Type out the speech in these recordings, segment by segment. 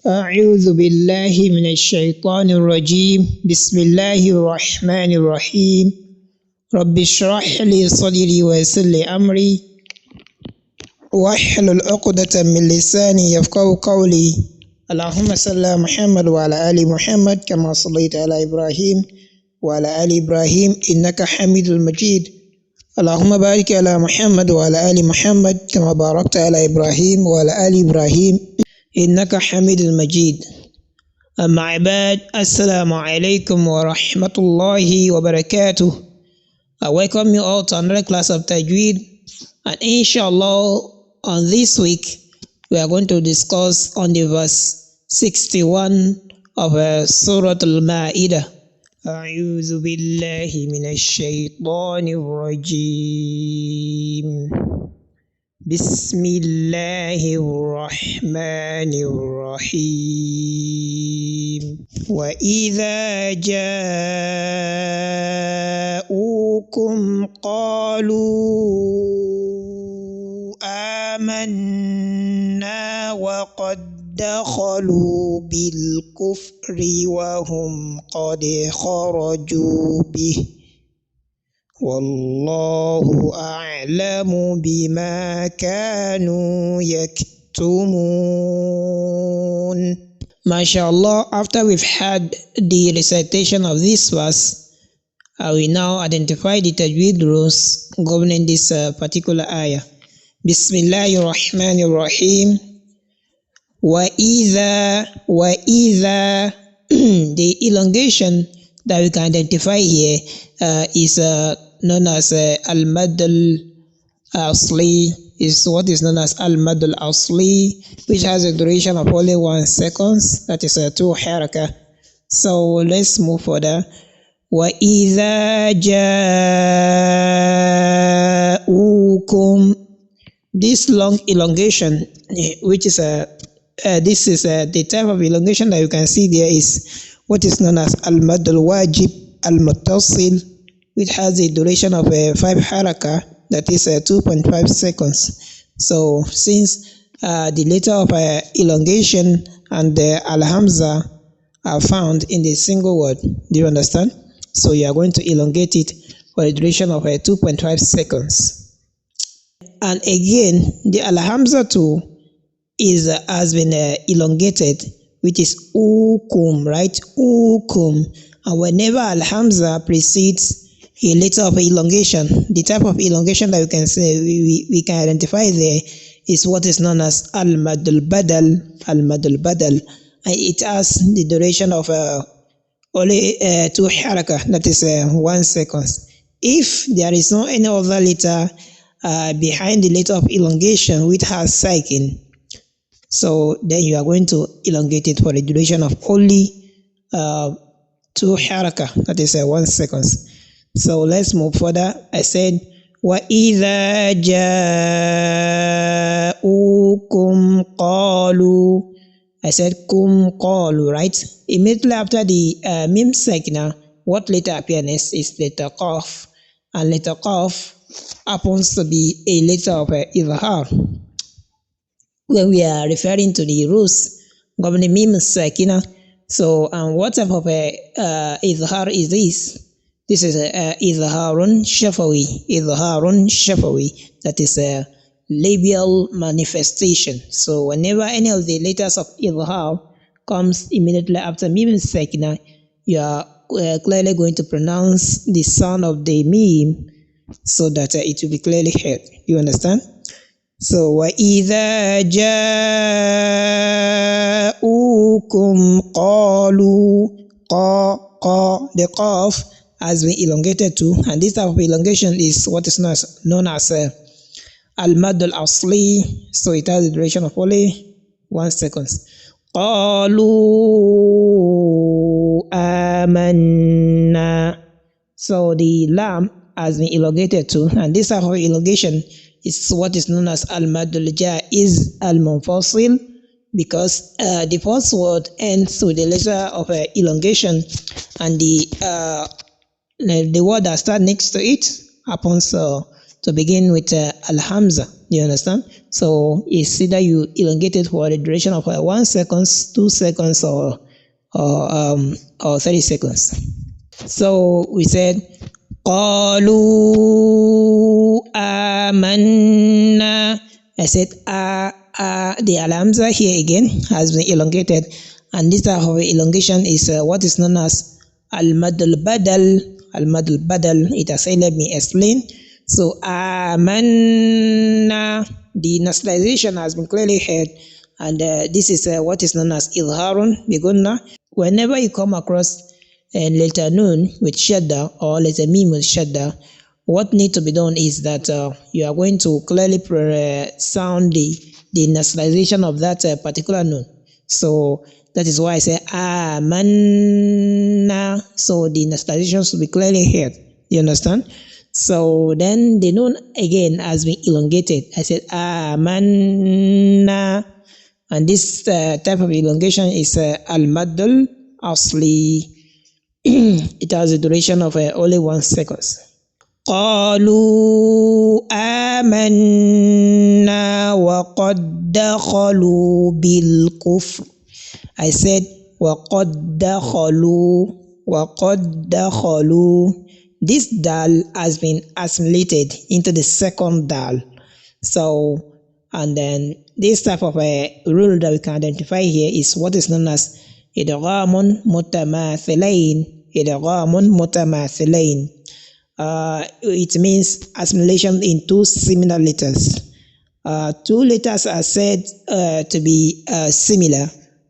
أعوذ بالله من الشيطان الرجيم بسم الله الرحمن الرحيم رب اشرح لي صدري ويسر لي أمري واحلل عقدة من لساني يفقهوا قولي اللهم صل على محمد وعلى آل محمد كما صليت على إبراهيم وعلى آل إبراهيم إنك حميد مجيد اللهم بارك على محمد وعلى آل محمد كما باركت على إبراهيم وعلى آل إبراهيم إنك حميد مجيد أما عباد السلام عليكم ورحمة الله وبركاته. I welcome you all to another class of Tajweed, and inshallah on this week we are going to discuss on the verse 61 of Surah Al-Ma'idah. أعوذ بالله من الشيطان الرجيم بسم الله الرحمن الرحيم وإذا جاءوكم قالوا آمنا وقد دخلوا بالكفر وهم قد خرجوا به والله أعلم بما كانوا يكتمون. MashaAllah, after we've had the recitation of this verse, I will now identify the tajweed rules governing this particular ayah. Bismillahir Rahmanir Rahim. وَإِذَا the elongation that we can identify here is known as al-mad al-asli, is what is known as al-mad al-asli, which has a duration of only 1 second, that is 2 haraka. So let's move further. وَإِذَا جَاءُوكُمْ, this long elongation, which is this is the type of elongation that you can see there, is what is known as al-mad al-wajib al-muttasil, which has a duration of 5 haraka, that is 2.5 seconds. So since the letter of elongation and the al-hamza are found in the single word, do you understand? So you are going to elongate it for a duration of 2.5 seconds. And again, the al-hamza too has been elongated, which is ukum, right? Ukum. And whenever al-hamza precedes a letter of elongation, the type of elongation that we can say we can identify there is what is known as al-mad al-badal, al-mad al-badal, and it has the duration of only 2 haraka, that is 1 second. If there is no any other letter behind the letter of elongation which has sakin, so then you are going to elongate it for a duration of only 2 haraka, that is 1 second. So let's move further. I said, وَإِذَا جَاءُوكُمْ قَالُوا. I said, kum qalu, right? Immediately after the mim sakina, what letter appears next is letter qaf. And letter qaf happens to be a letter of izhar. When we are referring to the rules governing mim sakina, so what type of izhar is this? This is izharun shafawi. Izharun shafawi. That is a labial manifestation. So whenever any of the letters of izhar comes immediately after mim sakina, you are clearly going to pronounce the sound of the mim so that it will be clearly heard. You understand? So وَإِذَا جَاءُوكُمْ قَالُوا qa, the qaf has been elongated too, and this type of elongation is what is known as al-mad al-asli, so it has a duration of only 1 second. قَالُوا آمَنَّا, so the lam has been elongated too, and this type of elongation is what is known as al-mad al-jaiz al-munfasil, because the first word ends with the letter of elongation, and the word that starts next to it happens to begin with al-hamza. Do you understand? So it's either you elongate it for the duration of 1 second, 2 seconds, or 30 seconds. So we said قالوا آمنا. I said the alamza here again has been elongated, and this type of elongation is what is known as al-mad al-badal. Al-mad al-badal, it has let me explain. So amanna, the nasalization has been clearly heard, and this is what is known as idharun bigunna. Whenever you come across letter nun with shadda or letter mim with shadda, what needs to be done is that you are going to clearly sound the nasalization of that particular nun. So that is why I say amanna. So the nasalization should be clearly heard. You understand? So then the nun again has been elongated. I said amanna, and this type of elongation is al-maddul asli. It has a duration of only 1 second. قالوا آمنا وقد دخلوا بالكفر. I said وقد دخلوا. This dal has been assimilated into the second dal. So, and then this type of a rule that we can identify here is what is known as idghamun mutamathilain. Idghamun mutamathilain. It means assimilation in two similar letters. Two letters are said to be similar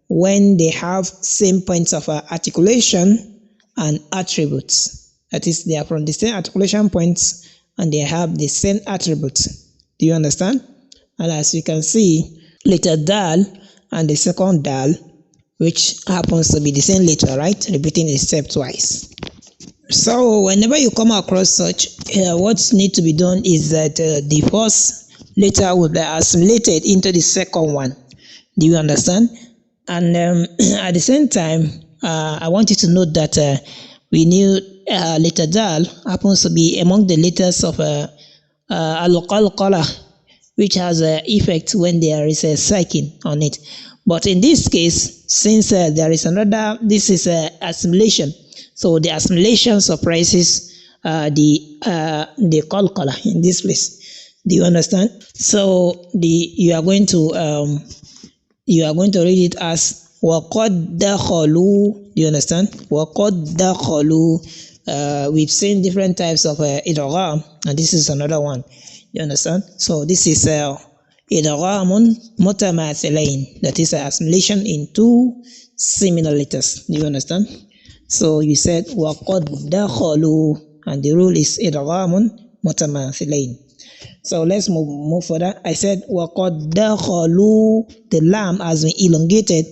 when they have same points of articulation and attributes. That is, they are from the same articulation points and they have the same attributes. Do you understand? And as you can see, letter dal and the second dal, which happens to be the same letter, right? Repeating a step twice. So whenever you come across such, what needs to be done is that the first letter will be assimilated into the second one. Do you understand? And at the same time, I want you to note that we knew letter dal happens to be among the letters of al-qalqala, which has an effect when there is a sakin on it. But in this case, since there is another, this is assimilation. So the assimilation suppresses the qalqala in this place. Do you understand? So you are going to read it as وَقَدْ دَخَلُوا. Do you understand? وَقَدْ دَخَلُوا. We've seen different types of idgham, and this is another one. You understand? So this is idghamun mutamathilain. That is assimilation in two similar letters. Do you understand? So you said وَقَدْ دَخَلُوا, and the rule is idghamun mutamathilain. So let's move further. I said وَقَدْ دَخَلُوا. The lam has been elongated,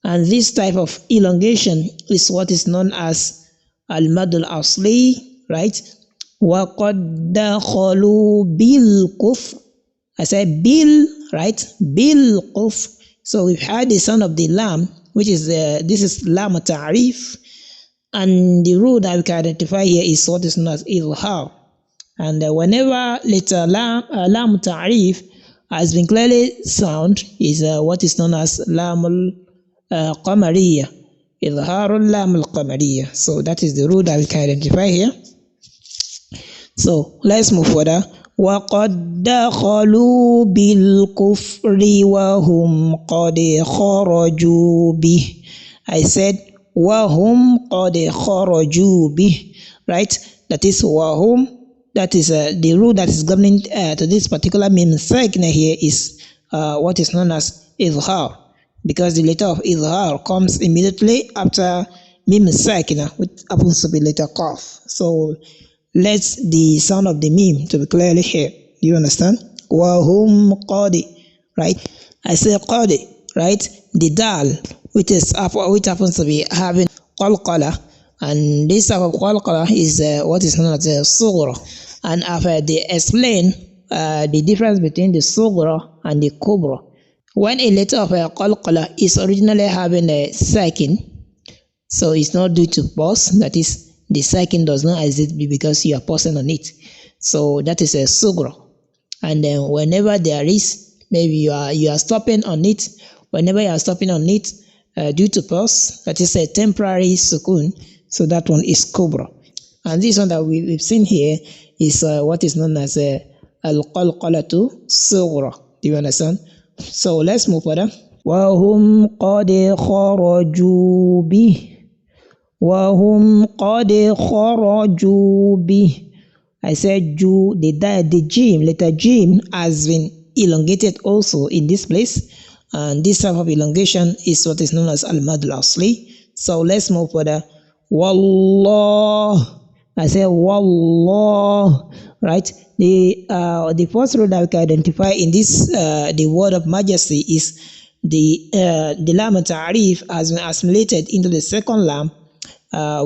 and this type of elongation is what is known as al-madul asli, right? وَقَدْ دَخَلُوا بِالْكُفْرِ. I said bil, right? Bil-kufr. So we've had the sound of the lam, which is this is lam ta'rif, and the rule that we can identify here is what is known as izhar. And whenever letter lam ta'rif has been clearly sound, is what is known as lamul qamariyya, izharul lamul qamariyya. So that is the rule that we can identify here. So let's move further. وَقَدْ دَخَلُوا بِالْكُفْرِ وَهُمْ قَدْ خَرَجُوا بِهِ. I said وَهُمْ قَدْ خَرَجُوا بِهِ, right? That is وَهُمْ. That is the rule that is governing to this particular mim sakina here is what is known as izhar, because the letter of izhar comes immediately after mim sakina, which happens to be letter qaf. So let's the sound of the mim to be clearly heard. You understand? Wahum qadi, right? I say qadi, right? The dal, which happens to be having qalqala, and this type of qalqala is what is known as the sughra. And after they explain the difference between the sughra and the kubra, when a letter of qalqala is originally having a sakin, so it's not due to pause, that is, the sakin does not exist because you are pausing on it. So that is a sughra. And then whenever there is, maybe you are stopping on it, whenever you are stopping on it due to pause, that is a temporary sukun, so that one is kubra. And this one that we've seen here is what is known as al-qalqalatu sughra. Do you understand? So let's move further. وَهُمْ قَدْ خَرَجُوا بِهِ وَهُمْ قَدْ خَرَجُوا بِهِ. I said Jew, the jim, letter jim has been elongated also in this place. And this type of elongation is what is known as al-mad al-asli. So let's move further. Wallah. I say Wallah. Right? The first rule that we can identify in this the word of majesty is the lam ta'arif has been assimilated into the second lam,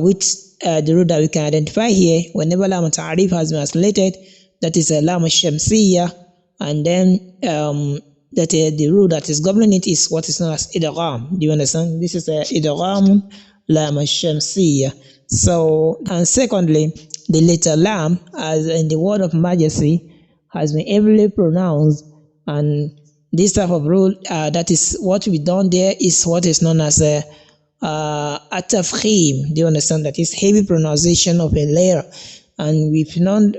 which the rule that we can identify here, whenever lam ta'arif has been assimilated, that is a lam shamsiyya, and then that the rule that is governing it is what is known as idgham. Do you understand? This is a idgham lam shamsiyya. So, and secondly, the letter lam, as in the word of majesty, has been heavily pronounced, and this type of rule, that is what we done there, is what is known as a atafkhim. Do you understand? That is heavy pronunciation of a letter. And we've explained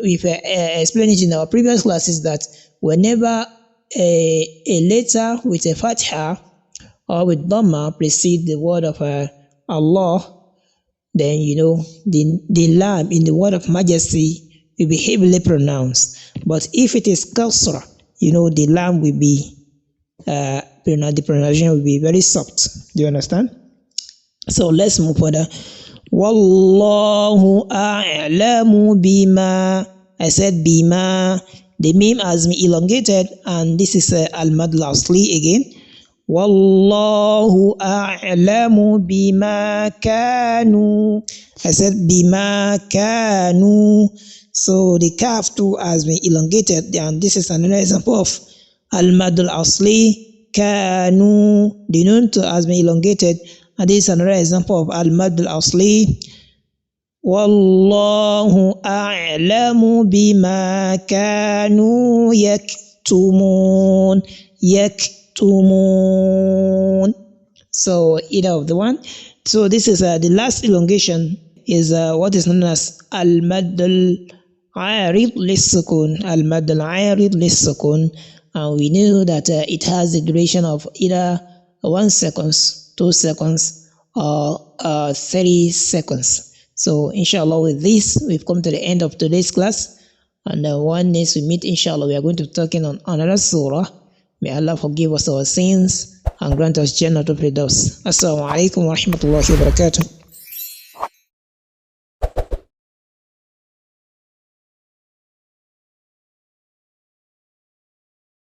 it in our previous classes that whenever a letter with a fatha or with dhamma precedes the word of Allah, then the lam in the word of majesty will be heavily pronounced. But if it is kasra, the lam will be the pronunciation will be very soft. Do you understand? So let's move further. Wallahu a'lamu bima. I said bima. The meme has been elongated, and this is al-mad al-asli again. Wallahu a'lamu bima kanu. I said bima kanu. So the kaf too has been elongated, and this is another example of al-mad al-asli. Kanu. The nun too has been elongated, and this is another example of al-mad al-asli. Wallahu a'lamu bima kanu yaktumun. Yaktumun. So either of the one. So this is the last elongation is what is known as al-mad al-arid lis-sukun. Al-mad al-arid lis-sukun. And we knew that it has a duration of either 1 second, 2 seconds, or 30 seconds. So inshallah, with this, we've come to the end of today's class. And once we meet, inshallah, we are going to be talking on another surah. May Allah forgive us our sins and grant us Jannah to Firdaus. Assalamu alaikum wa rahmatullahi wa barakatuh.